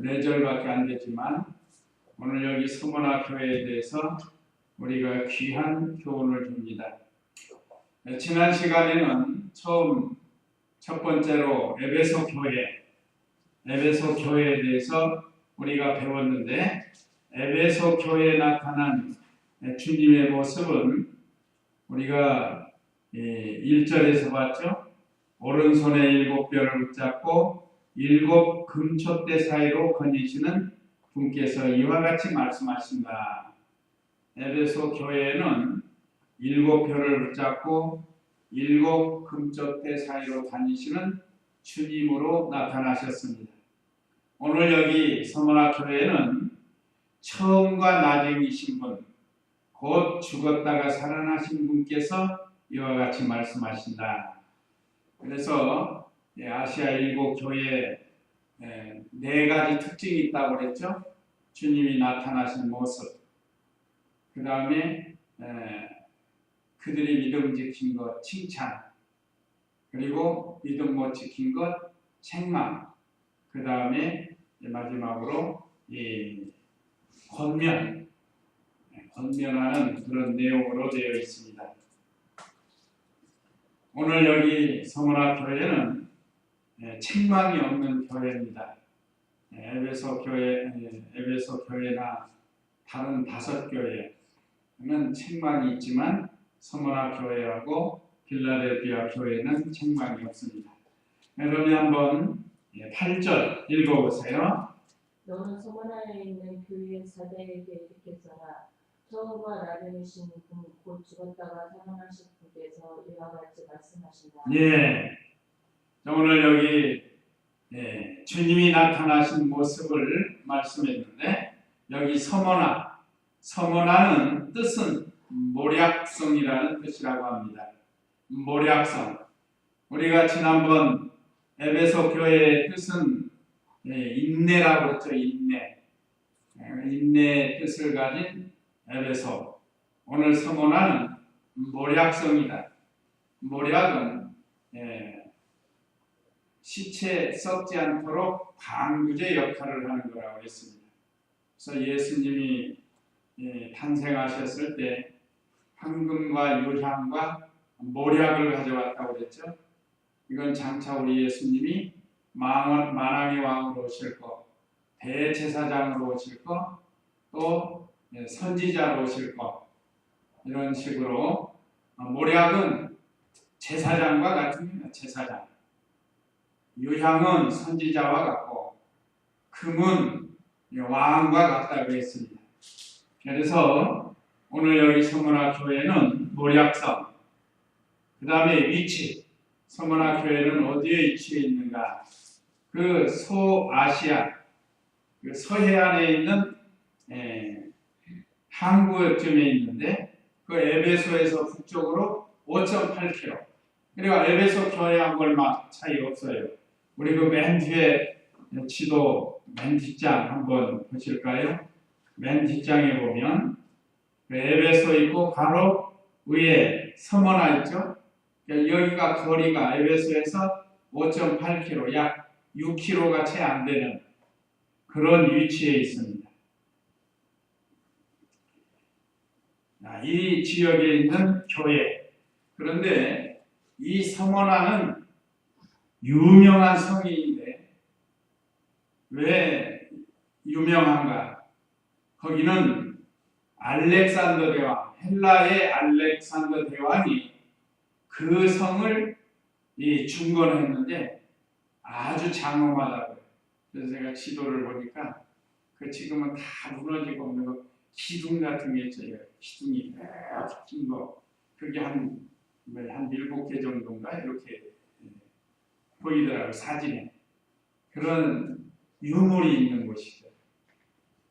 4절밖에 안 되지만 오늘 여기 서머나 교회에 대해서 우리가 귀한 교훈을 줍니다. 지난 시간에는 첫 번째로 에베소 교회에 대해서 우리가 배웠는데, 에베소 교회에 나타난 주님의 모습은 우리가 1절에서 봤죠. 오른손에 7뼈를 붙잡고 7 금촛대 사이로 거니시는 분께서 이와 같이 말씀하신다. 에베소 교회에는 7뼈를 붙잡고 7 금촛대 사이로 다니시는 주님으로 나타나셨습니다. 오늘 여기 서머나 교회에는 처음과 나중이신 분, 곧 죽었다가 살아나신 분께서 이와 같이 말씀하신다. 그래서 아시아 7 교회에 4가지 특징이 있다고 그랬죠. 주님이 나타나신 모습, 그 다음에 그들이 믿음 지킨 것 칭찬, 그리고 믿음 못 지킨 것 책망, 그 다음에 마지막으로 권면하는 그런 내용으로 되어 있습니다. 오늘 여기 서머나 교회는 책망이 없는 교회입니다. 에베소 교회나 다른 5교회는 책망이 있지만 서머나 교회하고 빌라델비아 교회는 책망이 없습니다. 그러면 한번 8절 읽어보세요. 너는 서머나에 있는 교회 사대에게 이렇게 써라. 처음과 나중이신 분, 곧 죽었다가 살아나신 분께서 이와 같이 말씀하신다. 오늘 여기 주님이 나타나신 모습을 말씀했는데, 여기 서머나는 뜻은 모략성이라는 뜻이라고 합니다. 모략성. 우리가 지난번 에베소 교회의 뜻은 인내라고 그랬죠. 인내의 뜻을 가진 에베소. 오늘 서머나는 모략성이다. 모략은 시체 썩지 않도록 방부제 역할을 하는 거라고 했습니다. 그래서 예수님이 탄생하셨을 때 황금과 유향과 모략을 가져왔다고 그랬죠. 이건 장차 우리 예수님이 만왕의 왕으로 오실 거, 대제사장으로 오실 거, 또 선지자로 오실 거, 이런 식으로 모략은 제사장과 같은 제사장, 유향은 선지자와 같고 금은 왕과 같다고 했습니다. 그래서 오늘 여기 서머나 교회는 모략성, 그 다음에 위치, 서머나 교회는 어디에 위치해 있는가? 그 소아시아, 그 서해안에 있는 항구쯤에 있는데, 그 에베소에서 북쪽으로 5.8km. 그러니까 에베소 교회하고 얼마 차이 없어요. 우리 그 맨 뒤에 지도 맨 뒷장 한번 보실까요? 맨 뒷장에 보면 그 에베소 있고 바로 위에 서머나 있죠? 여기가 거리가 에베소에서 5.8km, 약 6km가 채 안 되는 그런 위치에 있습니다. 이 지역에 있는 교회. 그런데 이 서머나는 유명한 성인인데 왜 유명한가? 거기는 알렉산더 대왕, 헬라의 알렉산더 대왕이 그 성을 중건했는데 아주 장엄하다고요. 그래서 제가 지도를 보니까 그 지금은 다 무너지고 없는 거 기둥 같은 게 있어요. 기둥이 쫙 긴 거. 그게 한 7개 정도인가 이렇게 보이더라고요. 사진에. 그런 유물이 있는 곳이죠.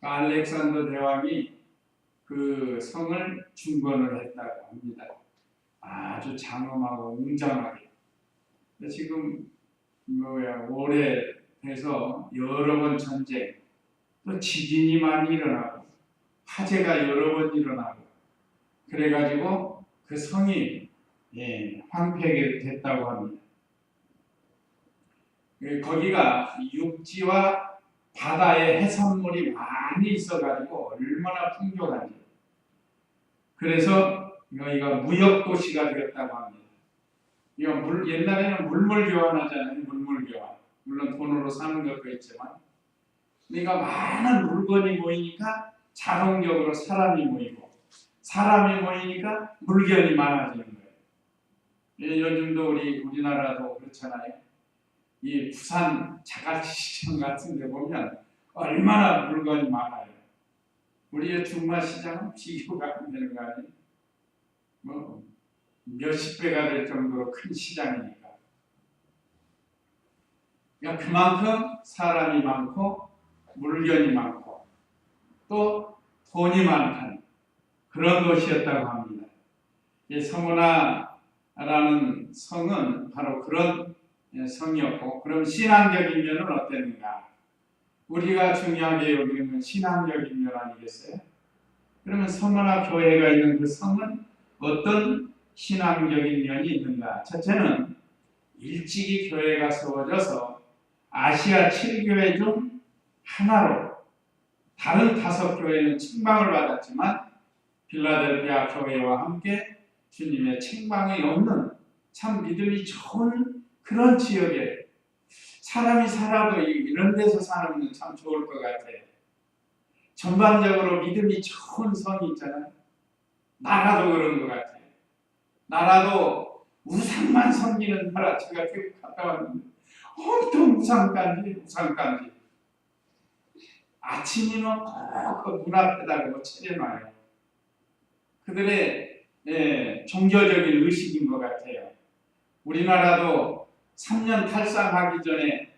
알렉산더 대왕이 그 성을 중건을 했다고 합니다. 아주 장엄하고 웅장하게. 지금 오래돼서 여러 번 전쟁, 또 지진이 많이 일어나고 화재가 여러 번 일어나고 그래가지고 그 성이 황폐하게 됐다고 합니다. 거기가 육지와 바다에 해산물이 많이 있어가지고 얼마나 풍족한지. 그래서 여기가 무역 도시가 되었다고 합니다. 이거 옛날에는 물물 교환하잖아요. 물물 교환. 물론 돈으로 사는 것도 있지만, 그러니까 많은 물건이 모이니까 자동적으로 사람이 모이고, 사람이 모이니까 물건이 많아지는 거예요. 요즘도 우리나라도 그렇잖아요. 이 부산 자갈치시장 같은 데 보면 얼마나 물건이 많아요. 우리의 중마시장은 비교가 안 되는 거 아니에요? 뭐 몇십 배가 될 정도로 큰 시장이니까. 그러니까 그만큼 사람이 많고 물건이 많고 또 돈이 많다는 그런 도시였다고 합니다. 이 서문화라는 성은 바로 그런 성이었고, 그럼 신앙적인 면은 어땠는가? 우리가 중요하게 여기는 신앙적인 면 아니겠어요? 그러면 서문화 교회가 있는 그 성은 어떤 신앙적인 면이 있는가? 첫째는 일찍이 교회가 세워져서 아시아 7교회 중 하나로, 다른 5교회는 책망을 받았지만 필라델피아 교회와 함께 주님의 책망이 없는 참 믿음이 좋은 그런 지역에 사람이 살아도 이런 데서 사는 건 참 좋을 것 같아요. 전반적으로 믿음이 좋은 성이 있잖아요. 나라도 그런 것 같아요. 나라도 우상만 섬기는 나라. 제가 태국 갔다 왔는데 온통 우상간지. 아침이면 꼭 문 앞에다 차려놔요. 그들의 종교적인 의식인 것 같아요. 우리나라도 3년 탈상하기 전에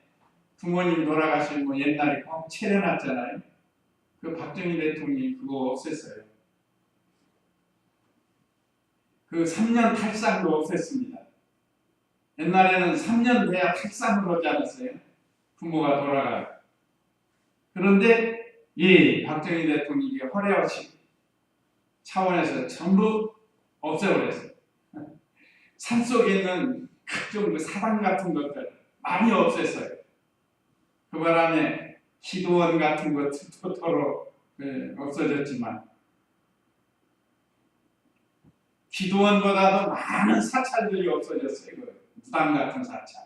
부모님 돌아가시고 옛날에 꼭 차려놨잖아요. 그 박정희 대통령이 그거 없앴어요. 그 3년 탈상도 없앴습니다. 옛날에는 3년 돼야 탈상을 하지 않았어요. 부모가 돌아가요. 그런데 이 박정희 대통령이 허례허식 차원에서 전부 없애버렸어요. 산속에 있는 각종 사당 같은 것들 많이 없앴어요. 그 바람에 기도원 같은 것도 토토로 없어졌지만, 기도원보다도 많은 사찰들이 없어졌어요. 그 무당 같은 사찰.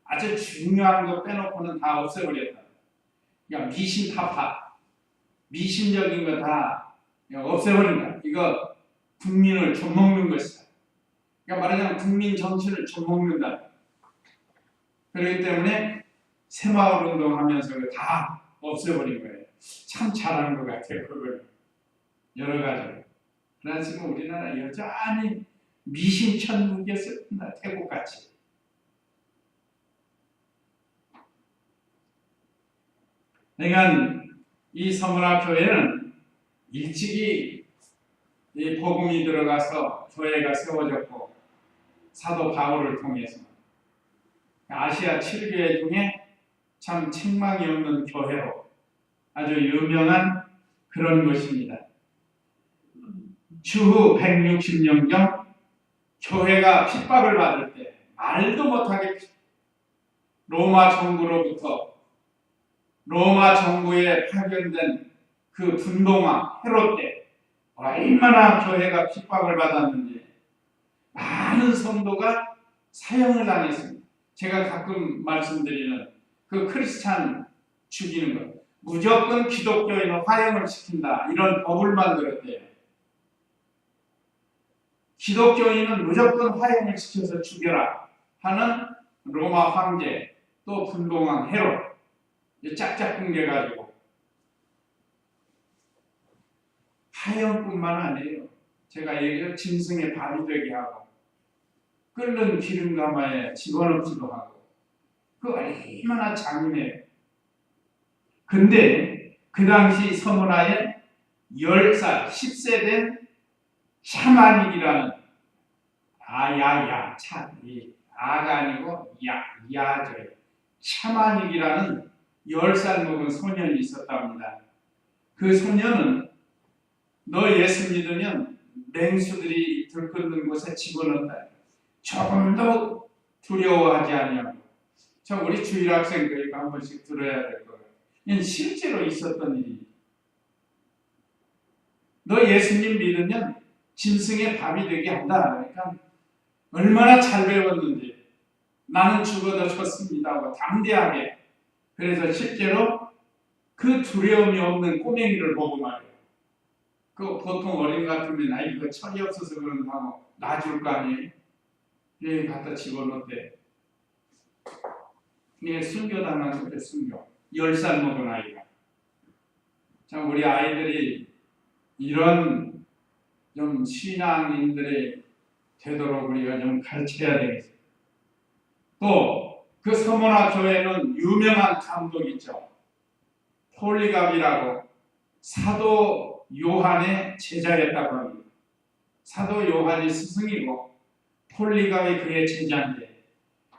아주 중요한 거 빼놓고는 다 없애버렸다. 그러니까 미신 타파, 미신적인 거 다 없애버린다. 이거 국민을 좀먹는 것이다. 그러니까 말하자면 국민 정신을 좀먹는다. 그렇기 때문에 새마을운동 하면서 다 없애버린 거예요. 참 잘하는 것 같아요. 그걸 여러 가지로. 그러나 지금 우리나라 여전히 미신천국이었습니다. 태국같이. 그러니까 이 서문화 교회는 일찍이 이 복음이 들어가서 교회가 세워졌고, 사도 바울을 통해서 아시아 7교회 중에 참 책망이 없는 교회로 아주 유명한 그런 것입니다. 주후 160년경 교회가 핍박을 받을 때 말도 못하게 로마 정부로부터, 로마 정부에 파견된 그 분봉왕 헤롯 때 얼마나 교회가 핍박을 받았는지 많은 성도가 사형을 당했습니다. 제가 가끔 말씀드리는 그 크리스찬 죽이는 것, 무조건 기독교인을 화형을 시킨다, 이런 법을 만들었대요. 기독교인은 무조건 화형을 시켜서 죽여라 하는 로마 황제, 또 분봉왕 헤롯, 짝짝 꿍겨가지고 화형뿐만 아니에요. 제가 얘기해서 짐승의 밥이 되게 하고 끓는 기름 가마에 집어넣기도 하고, 그 얼마나 잔인해요. 근데 그 당시 서문화에 10살, 10세 된 샤마닉이라는, 아가 아니고 야죠. 샤마닉이라는 10살 먹은 소년이 있었답니다. 그 소년은 너 예수 믿으면 맹수들이 들끓는 곳에 집어넣는다. 조금도 두려워하지 아니하고. 저 우리 주일학생들 이거 한 번씩 들어야 될 거예요. 이건 실제로 있었던 일입니다. 너 예수님 믿으면 짐승의 밥이 되게 한다. 그러니까 얼마나 잘 배웠는지 나는 죽어도 좋습니다 하고 담대하게. 그래서 실제로 그 두려움이 없는 꼬맹이를 보고 말이에요. 그 보통 어린 같으면 아 이거 철이 없어서 그런다고 놔줄 거 아니에요. 여기 갖다 집어넣대. 이게 순교당한 거죠. 순교. 10살 먹은 아이가. 참 우리 아이들이 이런 좀 신앙인들이 되도록 우리가 좀 가르쳐야 되겠어요. 또 그 서문화 교회는 유명한 감독 있죠. 폴리갑이라고 사도 요한의 제자였다고 합니다. 사도 요한이 스승이고 폴리갑이 그의 제자인데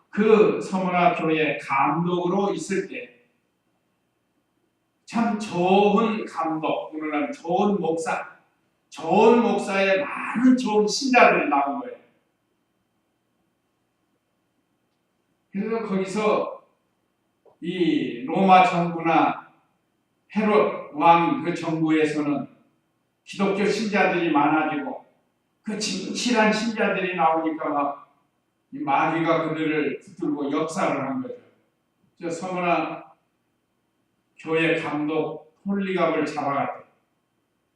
그 서문화 교회 감독으로 있을 때 참 좋은 감독, 오늘날 좋은 목사, 좋은 목사에 많은 좋은 신자들이 나온 거예요. 그래서 거기서 이 로마 정부나 헤롯 왕 그 정부에서는 기독교 신자들이 많아지고 그 진실한 신자들이 나오니까 막 마귀가 그들을 붙들고 역사를 한 거죠. 저 서문화 교회 감독 폴리갑을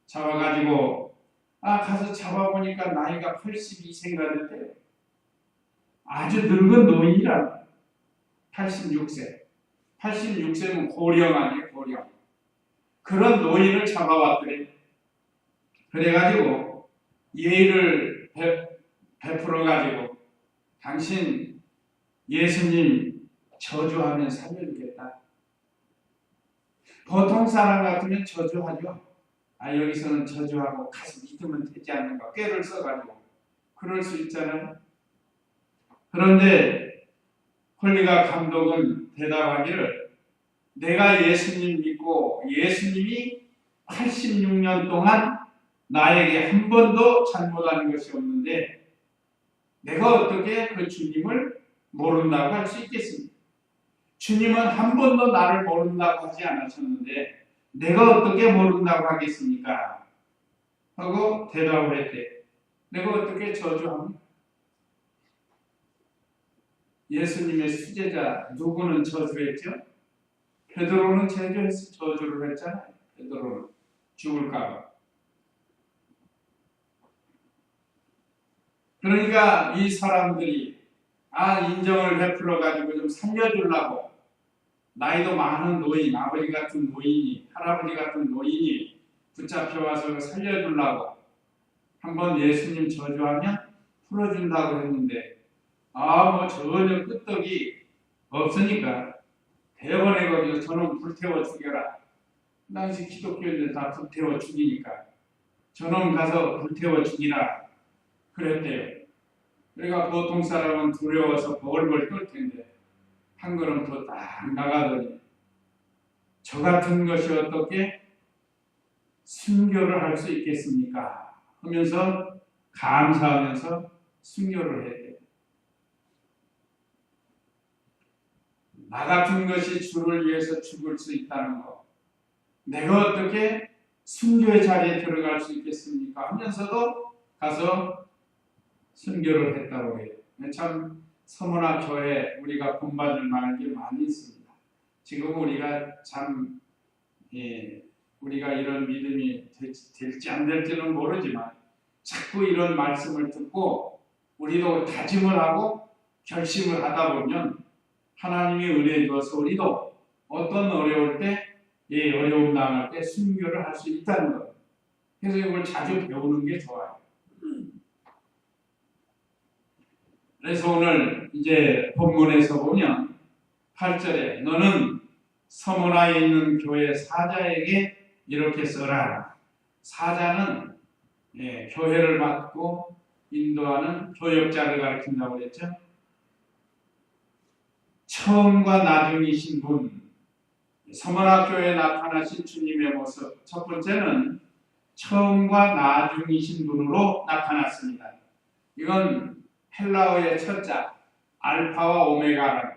잡아가지고 가서 잡아보니까 나이가 82세가 됐대요. 아주 늙은 노인이라 86세. 86세면 고령 아니에요, 고령. 그런 노인을 잡아왔더니 그래가지고 예의를 베풀어가지고 당신 예수님 저주하면 살려주겠다. 보통 사람 같으면 저주하죠. 여기서는 저주하고 가서 믿으면 되지 않는가. 꾀를 써가지고 그럴 수 있잖아요. 그런데 홀리갑 감독은 대답하기를 내가 예수님 믿고 예수님이 86년 동안 나에게 한 번도 잘못한 것이 없는데 내가 어떻게 그 주님을 모른다고 할 수 있겠습니까? 주님은 한 번도 나를 모른다고 하지 않으셨는데 내가 어떻게 모른다고 하겠습니까? 하고 대답을 했대. 내가 어떻게 저주합니까? 예수님의 수제자 누구는 저주했죠? 베드로는 저주를 했잖아요. 베드로는 죽을까 봐. 그러니까 이 사람들이 인정을 베풀어 가지고 좀 살려주려고 나이도 많은 노인, 아버지 같은 노인이, 할아버지 같은 노인이 붙잡혀 와서 살려주려고 한번 예수님 저주하면 풀어준다고 했는데 뭐 전혀 끄떡이 없으니까 대번에 거기서 저놈 불태워 죽여라. 그 당시 기독교인들 다 불태워 죽이니까 저놈 가서 불태워 죽이라 그랬대요. 그러니까 보통 사람은 두려워서 벌벌 떨 텐데 한 걸음 더 딱 나가더니 저 같은 것이 어떻게 순교를 할 수 있겠습니까? 하면서 감사하면서 순교를 했대요. 나 같은 것이 주를 위해서 죽을 수 있다는 것. 내가 어떻게 순교의 자리에 들어갈 수 있겠습니까? 하면서도 가서 순교를 했다고 해요. 참 서문화 교회 우리가 본받을 만한 게 많이 있습니다. 지금 우리가 참 우리가 이런 믿음이 될지 안 될지는 모르지만 자꾸 이런 말씀을 듣고 우리도 다짐을 하고 결심을 하다 보면 하나님이 은혜 주어서 우리도 어떤 어려울 때 어려움 당할 때 순교를 할 수 있다는 것. 그래서 이걸 자주 배우는 게 좋아요. 그래서 오늘 이제 본문에서 보면 8절에 너는 서문화에 있는 교회 사자에게 이렇게 써라. 사자는 교회를 맡고 인도하는 교역자를 가리킨다고 그랬죠. 처음과 나중이신 분, 서문화 교회에 나타나신 주님의 모습. 첫 번째는 처음과 나중이신 분으로 나타났습니다. 이건 헬라어의 첫자 알파와 오메가.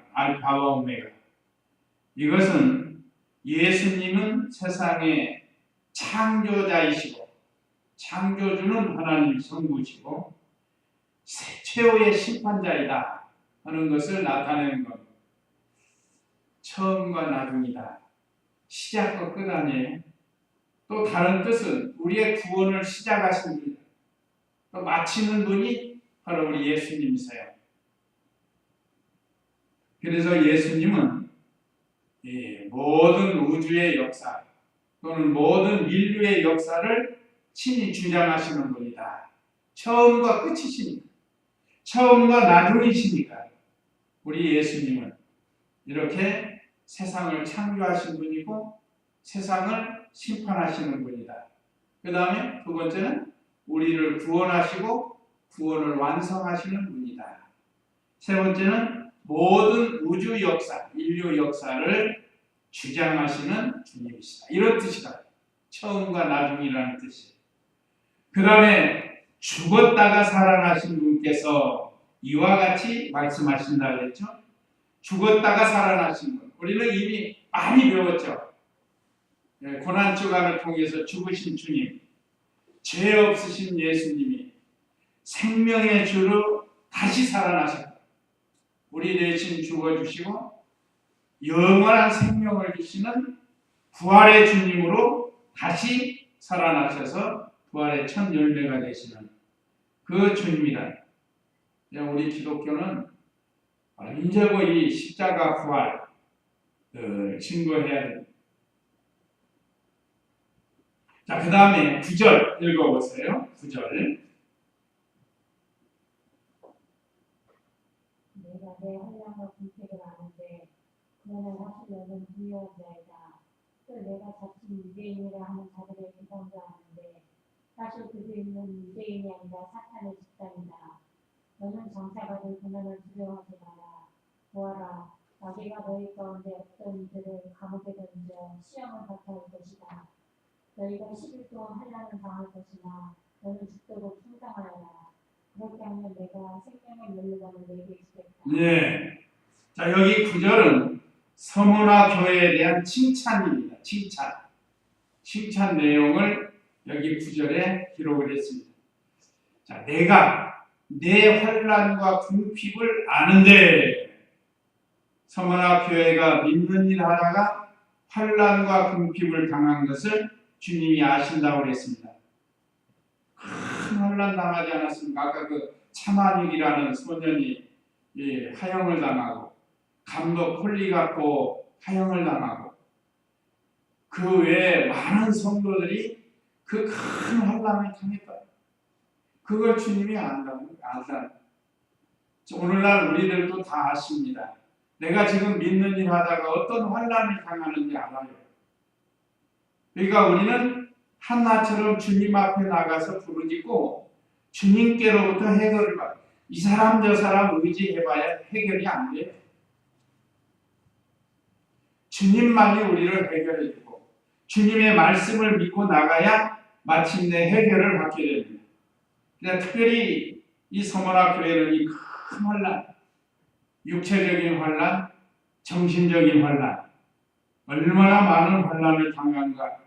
이것은 예수님은 세상의 창조자이시고 창조주는 하나님 성부시고 최후의 심판자이다 하는 것을 나타내는 겁니다. 처음과 나중이다. 시작과 끝 아니에요. 또 다른 뜻은 우리의 구원을 시작하신 분, 또 마치는 분이 바로 우리 예수님이세요. 그래서 예수님은 모든 우주의 역사 또는 모든 인류의 역사를 친히 주장하시는 분이다. 처음과 끝이시니까, 처음과 나중이시니까 우리 예수님은 이렇게 세상을 창조하신 분이고 세상을 심판하시는 분이다. 그 다음에 두 번째는 우리를 구원하시고 구원을 완성하시는 분이다. 세 번째는 모든 우주 역사, 인류 역사를 주장하시는 주님이시다. 이런 뜻이다. 처음과 나중이라는 뜻이. 그 다음에 죽었다가 살아나신 분께서 이와 같이 말씀하신다 그랬죠. 죽었다가 살아나신 분. 우리는 이미 많이 배웠죠. 고난주간을 통해서 죽으신 주님, 죄 없으신 예수님이 생명의 주로 다시 살아나셨다. 우리 대신 죽어주시고 영원한 생명을 주시는 부활의 주님으로 다시 살아나셔서 부활의 첫 열매가 되시는 그 주님이다. 우리 기독교는 언제고 이 십자가 부활을 증거해야 됩니다. 자, 그 다음에 9절 읽어보세요. 9절. 내가 내 한량과 분택을 아는데 그러나 사실 너는 부유한 자이다. 또 내가 자칭 유대인이라 하는 자들의 기성도 아는데 사실 그들은 유대인이 아니라 사탄의 집단이다. 너는 장사받을 고난을 두려워하지 마라. 보아라, 마귀가 너희 가운데 어떤 이들을 감옥에 던져 시험을 받게 할 것이다. 너희가 10일 동안 환난을 당할 것이나 너는 죽도록 충당하여라. 그렇게 하면 내가 생명의 멸류관을 내게 주겠다. 네. 자, 여기 9절은 서머나 교회에 대한 칭찬입니다. 칭찬 내용을 여기 9절에 기록을 했습니다. 자, 내가 내 환난과 궁핍을 아는데, 서머나 교회가 믿는 일 하다가 환난과 궁핍을 당한 것을 주님이 아신다고 그랬습니다. 큰 환난 당하지 않았습니까? 아까 그 차만익이라는 소년이 하형을 당하고 감독 폴리가포 하형을 당하고 그 외에 많은 성도들이 그 큰 환난을 당했다. 그걸 주님이 안다. 오늘날 우리들도 다 아십니다. 내가 지금 믿는 일 하다가 어떤 환난을 당하는지 알아요. 그러니까 우리는 한나처럼 주님 앞에 나가서 부르짖고 주님께로부터 해결을 받아. 이 사람 저 사람 의지해봐야 해결이 안 돼요. 주님만이 우리를 해결해주고 주님의 말씀을 믿고 나가야 마침내 해결을 받게 됩니다. 그러니까 특별히 이 서머나 교회는 이 큰 환난, 육체적인 환난, 정신적인 환난, 얼마나 많은 환난을 당한가,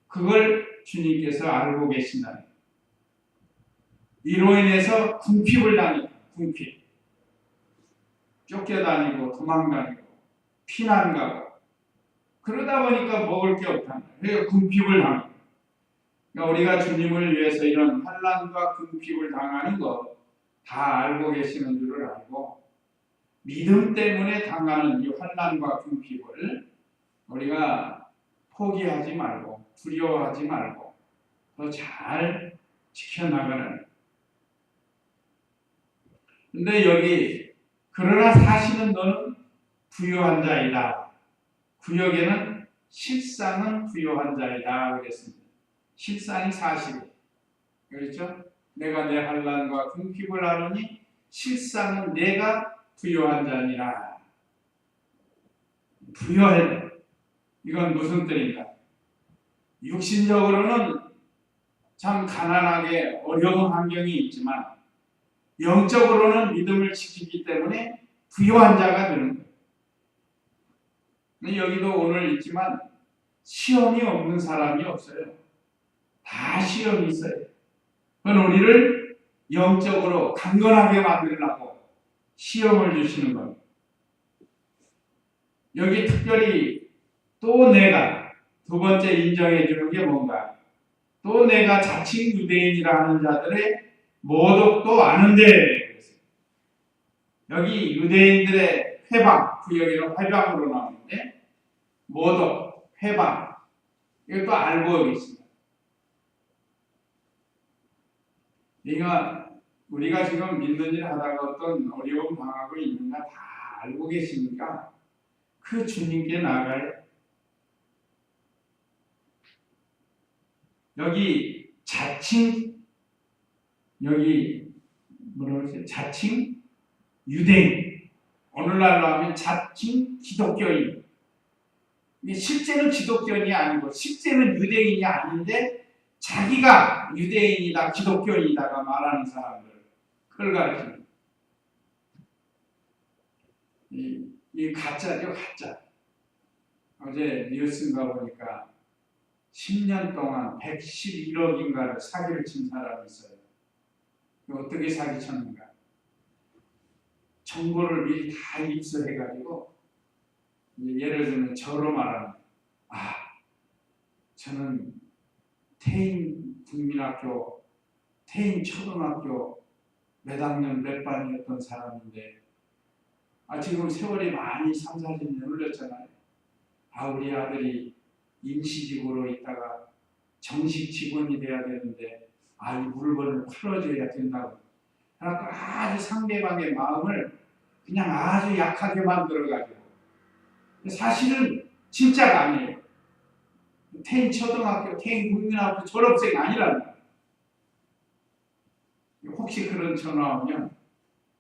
그걸 주님께서 알고 계신다. 이로 인해서 궁핍을 당했다. 궁핍. 쫓겨다니고 도망다니고 피난 가고 그러다 보니까 먹을 게 없다. 그러니까 궁핍을 당합니다. 그러니까 우리가 주님을 위해서 이런 환난과 궁핍을 당하는 것 다 알고 계시는 줄을 알고 믿음 때문에 당하는 이 환난과 궁핍을 우리가 포기하지 말고 두려워하지 말고 더 잘 지켜나가는. 근데 여기 그러나 사실은 너는 부유한 자이다. 구역에는 실상은 부유한 자이다 그랬습니다. 실상이 사실이에요. 그렇죠? 내가 내 환난과 궁핍을 하노니 실상은 내가 부유한 자니라. 부유해. 이건 무슨 뜻인가? 육신적으로는 참 가난하게 어려운 환경이 있지만 영적으로는 믿음을 지키기 때문에 부유한 자가 되는 거예요. 여기도 오늘 있지만 시험이 없는 사람이 없어요. 다 시험이 있어요. 그건 우리를 영적으로 강건하게 만들려고 시험을 주시는 겁니다. 여기 특별히 또 내가 두 번째 인정해 주는 게 뭔가, 또 내가 자칭 유대인이라 하는 자들의 모독도 아는데, 여기 유대인들의 회방, 그 여기는 회방으로 나오는데 모독, 회방, 이것도 알고 계십니다. 그러니까 우리가 지금 믿는 일 하다가 어떤 어려움 당하고 있는가 다 알고 계시니까 그 주님께 나아가요. 여기 자칭, 여기 뭐라고 그러지? 자칭 유대인, 오늘날로 하면 자칭 기독교인. 이게 실제는 기독교인이 아니고 실제는 유대인이 아닌데 자기가 유대인이다 기독교인이다가 말하는 사람들, 그걸 가르칩니다. 이 가짜죠, 가짜. 어제 뉴스인가 보니까 10년 동안 111억인가를 사기를 친 사람이 있어요. 어떻게 사기쳤는가? 정보를 미리 다 입수해가지고, 예를 들면 저로 말하면, 저는 태인 국민학교, 태인 초등학교 몇 학년 몇 반이었던 사람인데, 지금 세월이 많이 3, 40년 흘렀잖아요. 우리 아들이 임시직으로 있다가 정식 직원이 돼야 되는데, 이 물건을 풀어줘야 된다고. 그래서 아주 상대방의 마음을 그냥 아주 약하게 만들어가지고, 사실은 진짜가 아니에요. 태인 초등학교, 태인 국민학교 졸업생이 아니라는 거예요. 혹시 그런 전화 오면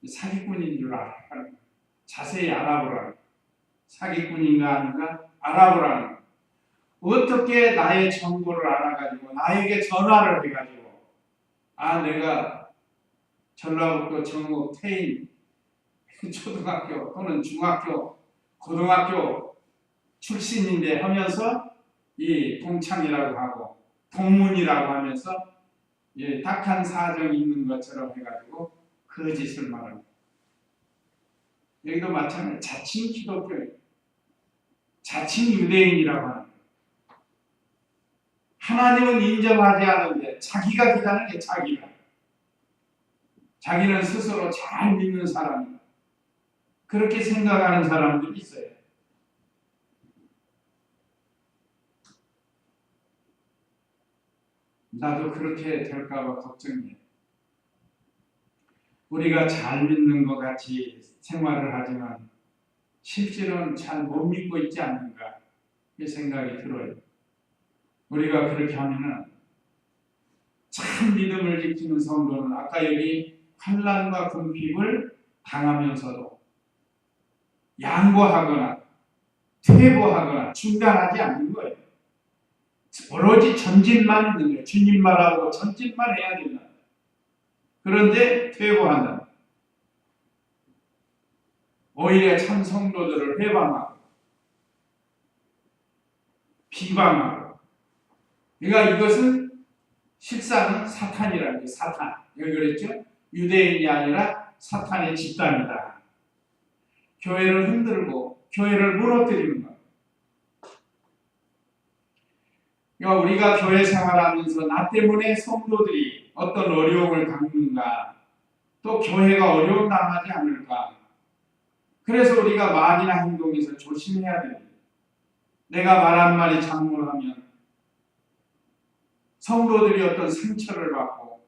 사기꾼인 줄 알아요. 자세히 알아보라는 거예요. 사기꾼인가 아닌가 알아보라는 거예요. 어떻게 나의 정보를 알아가지고 나에게 전화를 해가지고 내가 전라북도 정읍 태인 초등학교 또는 중학교, 고등학교 출신인데 하면서 이 동창이라고 하고 동문이라고 하면서 딱한 사정이 있는 것처럼 해가지고 거짓을 말합니다. 여기도 마찬가지, 자칭 기독교인, 자칭 유대인이라고 하는 거예요. 하나님은 인정하지 않는데 자기가 기다는 게 자기는 스스로 잘 믿는 사람이다. 그렇게 생각하는 사람들이 있어요. 나도 그렇게 될까봐 걱정이에요. 우리가 잘 믿는 것 같이 생활을 하지만 실제로는 잘 못 믿고 있지 않는가, 이 생각이 들어요. 우리가 그렇게 하면은 참 믿음을 지키는 성도는 아까 여기 환난과 궁핍을 당하면서도 양보하거나 퇴보하거나 중단하지 않는 거예요. 오로지 전진만 있는 거예요. 주님 말하고 전진만 해야 된다. 그런데 퇴보한다. 오히려 참 성도들을 회방하고 비방하고. 그러니까 이것은 실상은 사탄이라는 거예요. 사탄. 여기 그랬죠? 유대인이 아니라 사탄의 집단이다. 교회를 흔들고 교회를 무너뜨리는 것. 그러니까 우리가 교회 생활하면서 나 때문에 성도들이 어떤 어려움을 겪는가, 또 교회가 어려움 당하지 않을까. 그래서 우리가 말이나 행동에서 조심해야 됩니다. 내가 말 한마디 잘못하면 성도들이 어떤 상처를 받고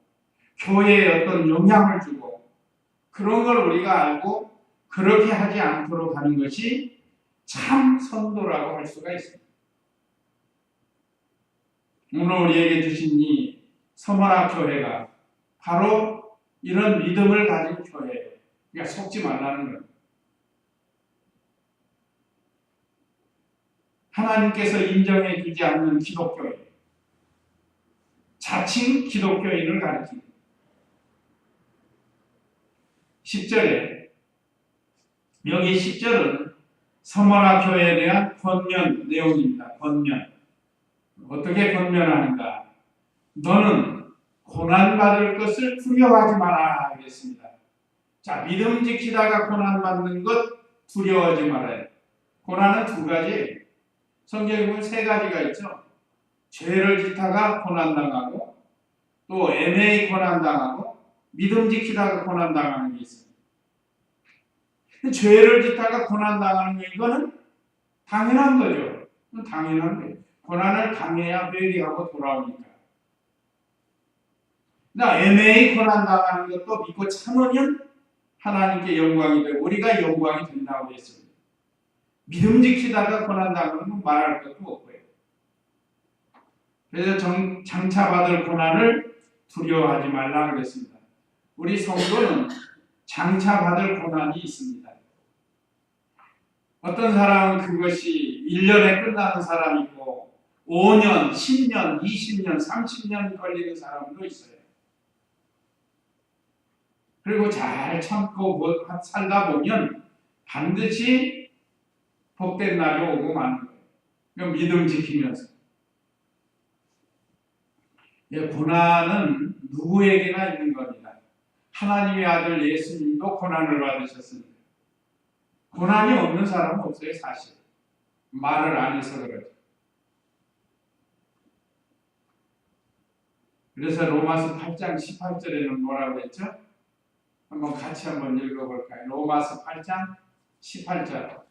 교회에 어떤 영향을 주고, 그런 걸 우리가 알고 그렇게 하지 않도록 하는 것이 참 선도라고 할 수가 있습니다. 오늘 우리에게 주신 이 서머나 교회가 바로 이런 믿음을 가진 교회예요. 그러니까 속지 말라는 거예요. 하나님께서 인정해 주지 않는 기독교인, 자칭 기독교인을 가르칩니다. 10절에, 여기 10절은 서머나 교회에 대한 권면 내용입니다. 권면. 어떻게 권면하는가? 너는 고난받을 것을 두려워하지 마라 하겠습니다. 자, 믿음 지키다가 고난받는 것 두려워하지 말아요. 고난은 두 가지. 성경에 보면 세 가지가 있죠. 죄를 짓다가 고난당하고, 또 애매히 고난당하고, 믿음 지키다가 고난당하는 게 있습니다. 죄를 짓다가 고난당하는 거, 이거는 당연한 거죠. 당연한 거예요. 고난을 당해야 회개하고 돌아오니까. 나 애매히 고난당하는 것도 믿고 참으면 하나님께 영광이 되고 우리가 영광이 된다고 했습니다. 믿음 지키다가 고난당하는 건 말할 것도 없고요. 그래서 장차 받을 고난을 두려워하지 말라 그랬습니다. 우리 성도는 장차 받을 고난이 있습니다. 어떤 사람은 그것이 1년에 끝나는 사람이 있고 5년, 10년, 20년, 30년 걸리는 사람도 있어요. 그리고 잘 참고 살다 보면 반드시 복된 날이 오고 마는 거예요. 믿음 지키면서. 고난은 누구에게나 있는 겁니다. 하나님의 아들 예수님도 고난을 받으셨습니다. 고난이 없는 사람은 없어요, 사실. 말을 안 해서 그러죠. 그래서 로마서 8장 18절에는 뭐라고 했죠? 한번 같이 한번 읽어볼까요? 로마서 8장 18절.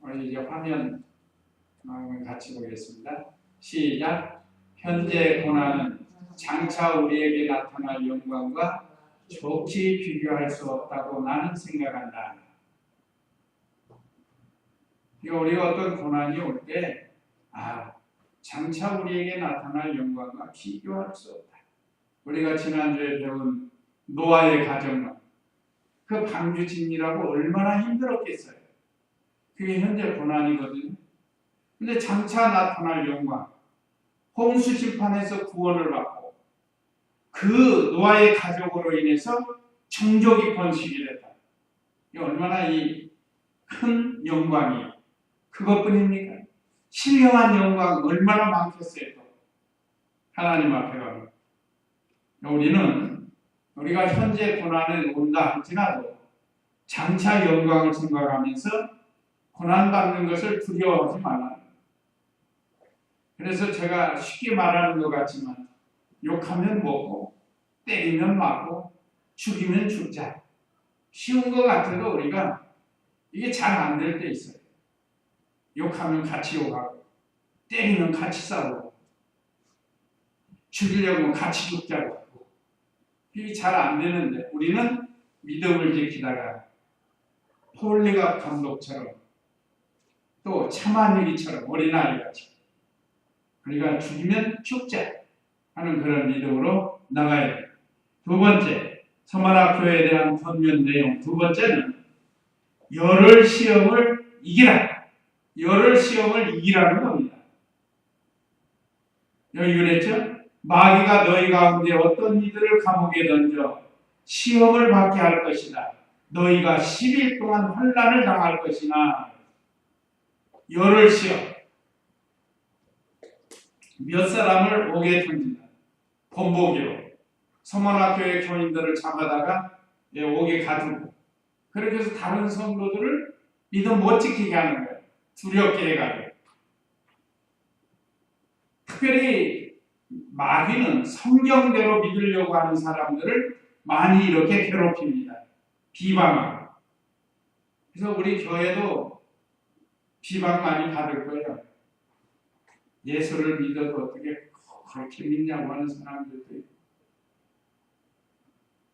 우리 이제 화면 같이 보겠습니다. 시작. 현재 고난은 장차 우리에게 나타날 영광과 좋게 비교할 수 없다고 나는 생각한다. 우리가 어떤 고난이 올 때, 장차 우리에게 나타날 영광과 비교할 수 없다. 우리가 지난주에 배운 노아의 가정론, 그 방주 짓느라고 얼마나 힘들었겠어요. 그게 현재 고난이거든요. 근데 장차 나타날 영광, 홍수 심판에서 구원을 받고 그 노아의 가족으로 인해서 종족이 번식이 됐다. 이게 얼마나 이 큰 영광이에요. 그것뿐입니까? 신령한 영광 얼마나 많겠어요. 또 하나님 앞에 가면 우리가 현재 고난에 온다 할지라도 장차 영광을 생각하면서 고난받는 것을 두려워하지 말라. 그래서 제가 쉽게 말하는 것 같지만 욕하면 먹고 때리면 맞고 죽이면 죽자. 쉬운 것 같아도 우리가 이게 잘 안 될 때 있어요. 욕하면 같이 욕하고 때리면 같이 싸우고 죽이려고 같이 죽자고 하고 이게 잘 안 되는데 우리는 믿음을 지키다가 폴리갑 감독처럼 또 차만일이처럼 어린아이같이 우리가 죽이면 죽자 하는 그런 믿음으로 나가야 돼요. 두 번째, 서마라 교회에 대한 권면 내용. 두 번째는 열흘 시험을 이기라. 열흘 시험을 이기라는 겁니다. 여기 그랬죠? 마귀가 너희 가운데 어떤 이들을 감옥에 던져 시험을 받게 할 것이다. 너희가 10일 동안 환난을 당할 것이나 열흘 시험. 몇 사람을 옥에 던진다. 본보기로. 서머나 교회 교인들을 잡아다가 옥에 가두고 그렇게 해서 다른 성도들을 믿음 못 지키게 하는 거예요. 두렵게 해가지고. 특별히 마귀는 성경대로 믿으려고 하는 사람들을 많이 이렇게 괴롭힙니다. 비방하고. 그래서 우리 교회도 비방 많이 받을 거예요. 예수를 믿어도 어떻게 그렇게 믿냐고 하는 사람들도 있고.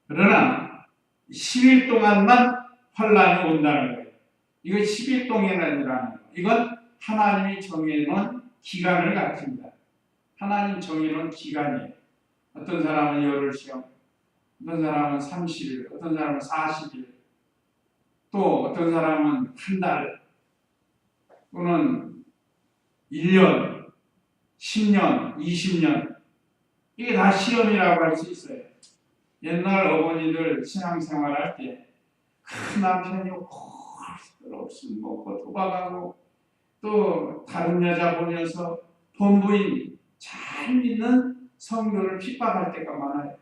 그러나 10일 동안만 환난이 온다는 거예요. 이건 10일 동안이라는 거예요. 이건 하나님이 정해놓은 기간을 갖춥니다. 하나님 정해놓은 기간이에요. 어떤 사람은 열흘 시험, 어떤 사람은 30일, 어떤 사람은 40일, 또 어떤 사람은 한 달, 또는 1년, 10년, 20년. 이게 다 시험이라고 할 수 있어요. 옛날 어머니들 신앙생활할 때 큰 남편이 술 먹고 도박하고 또 다른 여자 보면서 본부인 잘 믿는 성도를 핍박할 때가 많아요.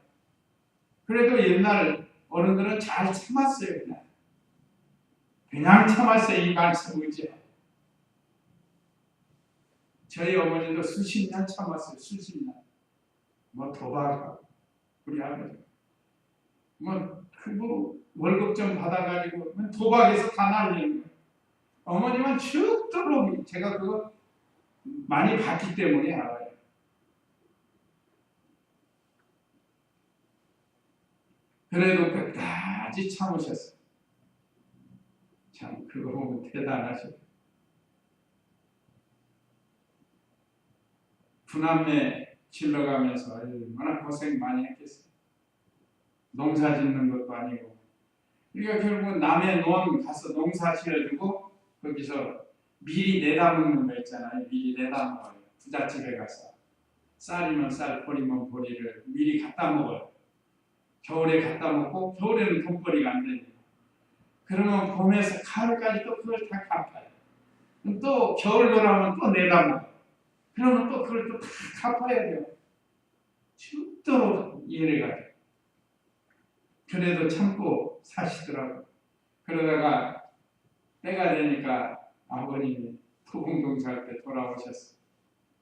그래도 옛날 어른들은 잘 참았어요. 그냥 참았어요. 이 말씀 의지하고. 저희 어머니도 수십 년 참았어요. 수십 년. 뭐 도박하고 우리 아버지 뭐 월급 좀 받아가지고 도박에서 다 날리는 거예요. 어머니만 죽도록 제가 그거 많이 봤기 때문에 알아요. 그래도 끝까지 참으셨어요. 참 그거 보면 대단하죠. 부남매 길러가면서 얼마나 고생 많이 했겠어요. 농사 짓는 것도 아니고. 그러니까 결국 남의 논 가서 농사 지어주고 거기서 미리 내다 먹는 거 있잖아요. 미리 내다 먹어요. 부잣집에 가서 쌀이면 쌀, 보리면 보리를 미리 갖다 먹어요. 겨울에 갖다 먹고 겨울에는 돈벌이가 안 되니까. 그러면 봄에서 가을까지 또 그걸 다 갚아요. 또 겨울 돌아오면 또 내다 먹어요. 그러면 또 그걸 또 다 갚아야 돼요. 죽도록 이해를 가요. 그래도 참고 사시더라고요. 그러다가 때가 되니까 아버님이 토공동사할 때 돌아오셨어요.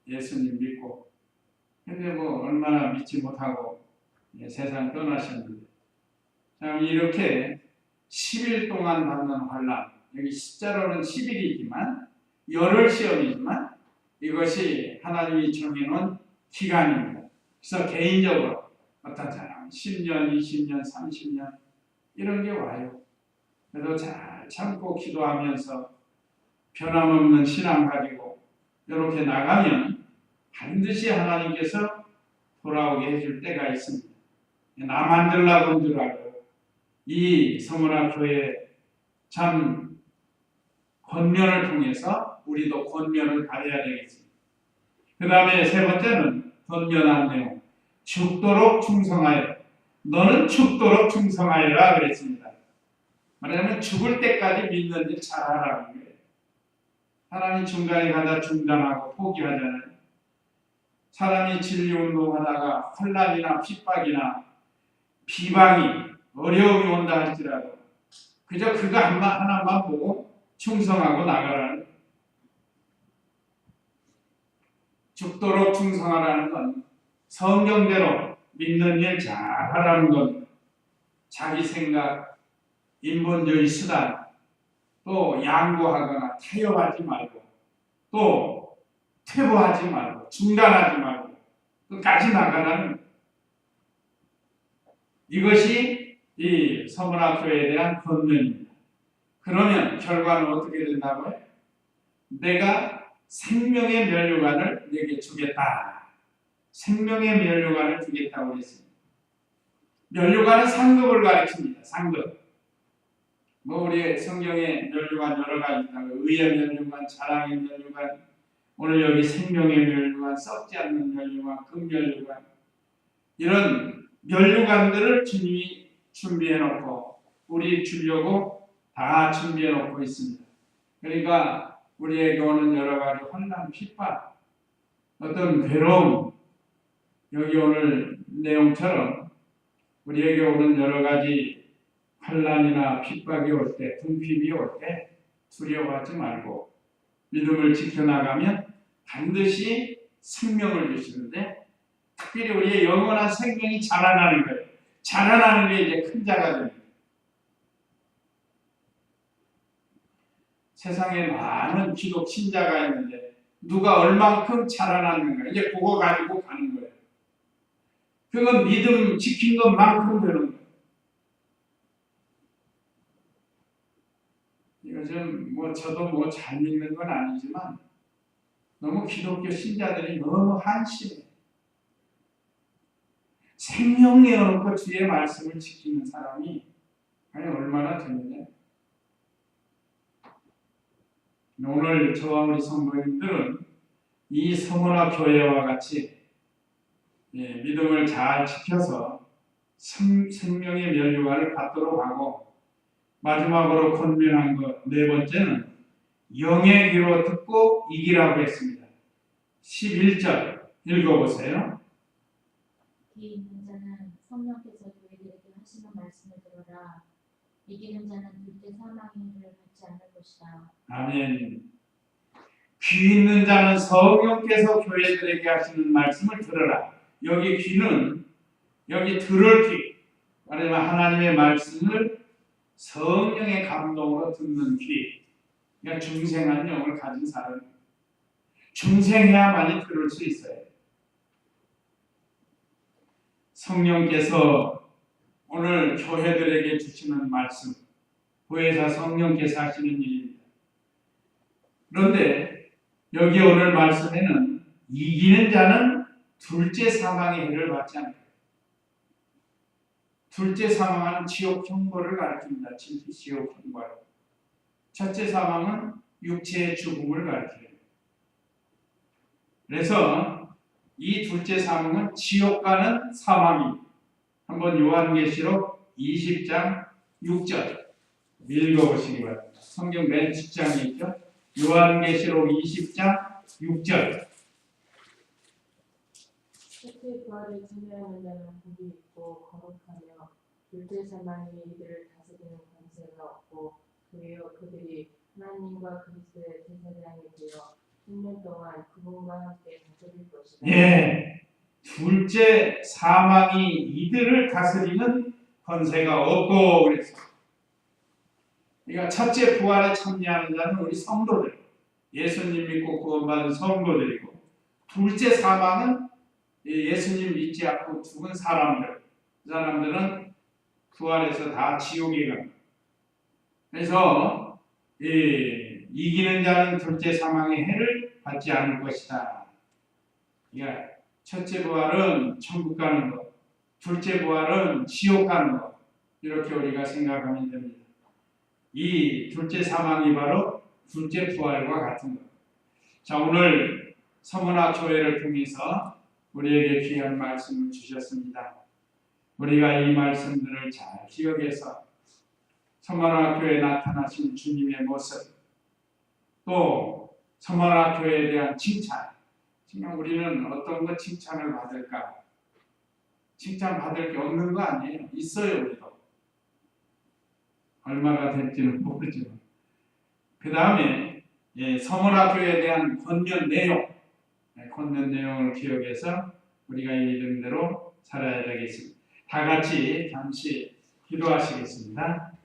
예수님 믿고. 근데 뭐 얼마나 믿지 못하고 세상 떠나셨는데. 참 이렇게 10일 동안 받는 환난, 여기 십자로는 10일이지만 열흘 시험이지만 이것이 하나님이 정해놓은 기간입니다. 그래서 개인적으로 어떤 사람은 10년, 20년, 30년 이런 게 와요. 그래도 잘 참고 기도하면서 변함없는 신앙 가지고 이렇게 나가면 반드시 하나님께서 돌아오게 해줄 때가 있습니다. 나 만들라고 한 줄 알고 이 서문화 교회 참 권면을 통해서 우리도 권면을 받아야 되겠습니다. 그 다음에 세 번째는 권면한 내용. 죽도록 충성하여. 너는 죽도록 충성하여라 그랬습니다. 말하자면 죽을 때까지 믿는 일 잘하라는 거예요. 사람이 중간에 가다 중단하고 포기하잖아요. 사람이 진리운동하다가 혼란이나 핍박이나 비방이 어려움이 온다 할지라도 그저 그거 하나만 보고 충성하고 나가라는 거예요. 죽도록 충성하라는 건 성경대로 믿는 일 잘하라는 겁니다. 자기 생각, 인본주의 수단, 또 양보하거나 타협하지 말고, 또 퇴보하지 말고, 중단하지 말고, 끝까지 나가라는 이것이 이 서문화 교회에 대한 권면입니다. 그러면 결과는 어떻게 된다고요? 내가 생명의 면류관을 내게 주겠다. 생명의 면류관을 주겠다고 했습니다. 면류관은 상급을 가리킵니다. 상급. 뭐 우리 성경에 면류관 여러 가지 있다고 의의 면류관, 자랑의 면류관, 오늘 여기 생명의 면류관, 썩지 않는 면류관, 금면류관 이런 면류관들을 주님이 준비해놓고 우리 주려고 다 준비해놓고 있습니다. 그러니까 우리에게 오는 여러 가지 혼란, 핍박, 어떤 괴로움, 여기 오늘 내용처럼 우리에게 오는 여러 가지 환난이나 핍박이 올 때, 궁핍이 올 때 두려워하지 말고 믿음을 지켜나가면 반드시 생명을 주시는데 특별히 우리의 영원한 생명이 자라나는 거예요. 자라나는 게 이제 큰 자가 됩니다. 세상에 많은 기독 신자가 있는데 누가 얼만큼 자라났는가 이제 그거 가지고 가는 거예요. 그건 믿음 지킨 것만큼 되는 거예요. 요즘 뭐 저도 뭐 잘 믿는 건 아니지만 너무 기독교 신자들이 너무 한심해. 생명 내어놓고 주의 말씀을 지키는 사람이 아니 얼마나 되느냐. 오늘 저와 우리 성도님들은 이 서문화 교회와 같이 믿음을 잘 지켜서 생명의 면류관을 받도록 하고 마지막으로 권면한 것 네 번째는 영의 귀로 듣고 이기라고 했습니다. 11절 읽어보세요. 귀 있는 자는 성령께서 너희들에게 하시는 말씀을 들어라. 이기는 자는 둘째 사망의 해를 받지 않을 것이다. 아멘. 귀 있는 자는 성령께서 교회들에게 하시는 말씀을 들어라. 여기 귀는 여기 들을 귀, 말하자면 하나님의 말씀을 성령의 감동으로 듣는 귀. 그러니까 중생한 영을 가진 사람. 중생해야만이 들을 수 있어요. 성령께서 오늘 교회들에게 주시는 말씀, 보혜사 성령께서 하시는 일입니다. 그런데 여기 오늘 말씀에는 이기는 자는 둘째 사망의 해를 받지 않는다. 둘째 사망은 지옥 형벌을 가리킵니다. 지옥 형벌. 첫째 사망은 육체의 죽음을 가리킵니다. 그래서 이 둘째 사망은 지옥 가는 사망입니다. 한번 요한계시록 20장 6절 읽어보시기 바랍니다. 성경 맨 뒷장에 있죠. 요한계시록 20장 6절. 첫째 부활에 참여하는 자는 복이 있고 거룩하며 둘째 사망이 이들을 다스리는 권세가 없고 그리여 그들이 하나님과 그리스도의 제사장이 되어 10년 동안 그분과 함께 다스릴 것이다. 예, 둘째 사망이 이들을 다스리는 권세가 없고 그래서 그러니까 첫째 부활에 참여하는 자는 우리 성도들, 예수님 믿고 구원받은 성도들이고 둘째 사망은 예수님 믿지 않고 죽은 사람들, 그 사람들은 부활해서 다 지옥에 갑니다. 그래서 이기는 자는 둘째 사망의 해를 받지 않을 것이다. 그러니까 첫째 부활은 천국 가는 것, 둘째 부활은 지옥 가는 것, 이렇게 우리가 생각하면 됩니다. 이 둘째 사망이 바로 둘째 부활과 같은 것. 자, 오늘 서문화 교회를 통해서 우리에게 귀한 말씀을 주셨습니다. 우리가 이 말씀들을 잘 기억해서 서문화 교회에 나타나신 주님의 모습, 또 서문화 교회에 대한 칭찬, 정말 우리는 어떤 것 칭찬을 받을까? 칭찬 받을 게 없는 거 아니에요. 있어요, 우리도. 얼마가 될지는 모르지만. 그 다음에 서문화 교회에 대한 권면 내용을 기억해서 우리가 이 믿음대로 살아야 되겠습니다. 다 같이 잠시 기도하시겠습니다.